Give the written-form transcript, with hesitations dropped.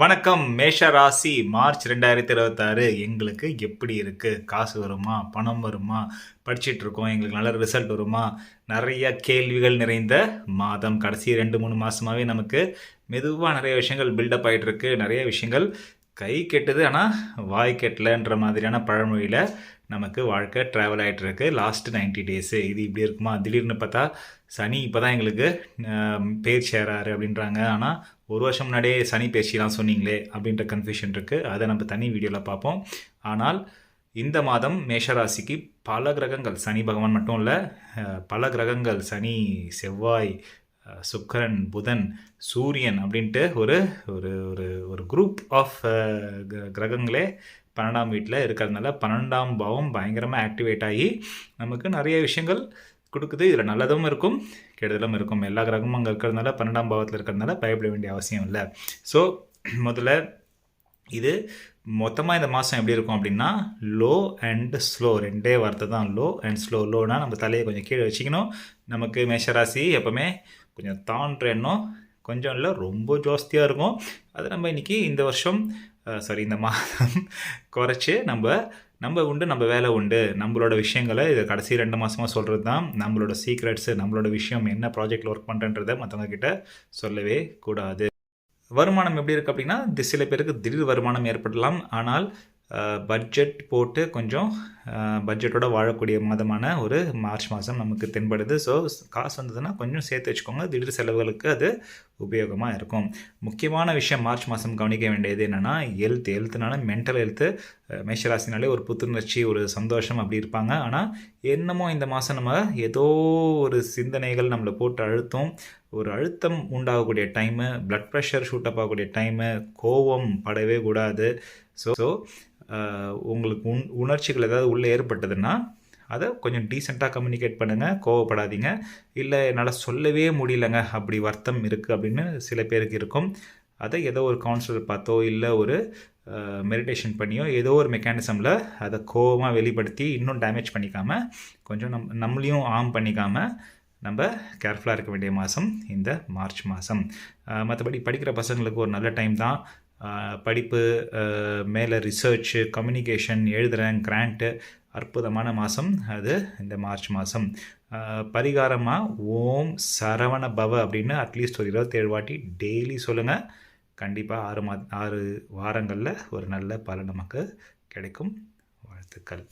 வணக்கம். மேஷ ராசி மார்ச் 2026 எங்களுக்கு எப்படி இருக்கு? காசு வருமா? பணம் வருமா? படிச்சுட்டு இருக்கோம். எங்களுக்கு நல்ல ரிசல்ட் வருமா? நெறைய கேள்விகள் நிறைந்த மாதம். கடைசி 2, 3 மாசமாவே நமக்கு மெதுவா நெறைய விஷயங்கள் பில்டப் ஆயிட்டு இருக்கு. நெறைய விஷயங்கள் கை கெட்டுது. ஆனா, வாய் கெட்டலன்ற மாதிரியான பழமொழியில நமக்கு வாழ்க்கை ட்ராவல் ஆயிட்டு இருக்கு. Last 90 days. இது இப்படி இருக்குமா? திடீர்னு பார்த்தா சனி இப்பதான் எங்களுக்கு பேர் சேராரு அப்படின்றாங்க. ஆனா, ஒரு வருஷம் முன்னாடியே சனி பேச்சுலாம் சொன்னீங்களே அப்படின்ற கன்ஃபியூஷன் இருக்குது. அதை நம்ம தனி வீடியோவில் பார்ப்போம். ஆனால் இந்த மாதம் மேஷராசிக்கு பல கிரகங்கள், சனி பகவான் மட்டும் இல்லை, பல கிரகங்கள், சனி, செவ்வாய், சுக்கரன், புதன், சூரியன் அப்படின்ட்டு ஒரு ஒரு ஒரு ஒரு குரூப் ஆஃப் கிரகங்களே 12ஆம் வீட்டில் இருக்கிறதுனால 12ஆம் பாவம் பயங்கரமாக ஆக்டிவேட் ஆகி நமக்கு நிறைய விஷயங்கள் கொடுக்குது. இதில் நல்லதும் இருக்கும், கெடுதலும் இருக்கும். எல்லா கிரகமும் அங்கே இருக்கிறதுனால 12ஆம் பாவத்தில் இருக்கிறதுனால பயப்பட வேண்டிய அவசியம் இல்லை. ஸோ முதல்ல இது மொத்தமாக இந்த மாதம் எப்படி இருக்கும் அப்படின்னா, லோ அண்ட் ஸ்லோ, ரெண்டே வார்த்தை தான். Low and slow. லோனா நம்ம தலையை கொஞ்சம் கீழே வச்சுக்கணும். நமக்கு மேஷராசி எப்போவுமே கொஞ்சம் தான்ற எண்ணம் கொஞ்சம் இல்லை, ரொம்ப ஜாஸ்தியாக இருக்கும். அது நம்ம இன்றைக்கி இந்த வருஷம் இந்த மாதம் குறைச்சி நம்ம உண்டு, நம்ம வேலை உண்டு, நம்மளோட விஷயங்களை இது கடைசி 2 மாதமாக சொல்கிறது தான். நம்மளோட சீக்ரெட்ஸு, நம்மளோட விஷயம் என்ன ப்ராஜெக்டில் ஒர்க் பண்ணுறன்றதை மற்றவங்க கிட்ட சொல்லவே கூடாது. வருமானம் எப்படி இருக்குது அப்படின்னா, சில பேருக்கு திடீர் வருமானம் ஏற்படலாம். ஆனால் பட்ஜெட் போட்டு கொஞ்சம் பட்ஜெட்டோட வாழக்கூடிய மாதமான ஒரு மார்ச் மாதம் நமக்கு தென்படுது. ஸோ காசு வந்ததுன்னா கொஞ்சம் சேர்த்து வச்சுக்கோங்க. திடீர் செலவுகளுக்கு அது உபயோகமாக இருக்கும். முக்கியமான விஷயம் மார்ச் மாதம் கவனிக்க வேண்டியது என்னென்னா, ஹெல்த்துனால மென்டல் ஹெல்த்து. மேஷராசினாலே ஒரு புத்துணர்ச்சி, ஒரு சந்தோஷம் அப்படி இருப்பாங்க. ஆனால் என்னமோ இந்த மாதம் நம்ம ஏதோ ஒரு சிந்தனைகள் நம்மளை போட்டு ஒரு அழுத்தம் உண்டாகக்கூடிய டைமு, பிளட் ப்ரெஷர் ஷூட்டப் ஆகக்கூடிய டைமு, கோபம் படவே கூடாது. ஸோ உங்களுக்கு உணர்ச்சிகள் ஏதாவது உள்ளே ஏற்பட்டதுன்னா அதை கொஞ்சம் டீசெண்டாக கம்யூனிகேட் பண்ணுங்கள். கோவப்படாதீங்க. இல்லை என்னால் சொல்லவே முடியலங்க, அப்படி வருத்தம் இருக்குது அப்படின்னு சில பேருக்கு இருக்கும். அதை ஏதோ ஒரு கவுன்சிலர் பார்த்தோ, இல்லை ஒரு மெடிடேஷன் பண்ணியோ, ஏதோ ஒரு மெக்கானிசமில் அதை கோவமாக வெளிப்படுத்தி இன்னும் டேமேஜ் பண்ணிக்காமல், கொஞ்சம் நம்மளையும் ஆர்ம் பண்ணிக்காமல் நம்ம கேர்ஃபுல்லாக இருக்க வேண்டிய மாதம் இந்த மார்ச் மாதம். மற்றபடி படிக்கிற பசங்களுக்கு ஒரு நல்ல டைம் தான். படிப்பு, மேலே ரிசர்ச்சு, கம்யூனிகேஷன், எழுதுகிறேன், கிராண்ட்டு, அற்புதமான மாதம் அது இந்த மார்ச் மாதம். பரிகாரமாக ஓம் சரவண பவ அப்படின்னு அட்லீஸ்ட் ஒரு 27 வாட்டி டெய்லி சொல்லுங்கள். கண்டிப்பாக 6 வாரங்களில் ஒரு நல்ல பலன் நமக்கு கிடைக்கும். வாழ்த்துக்கள்.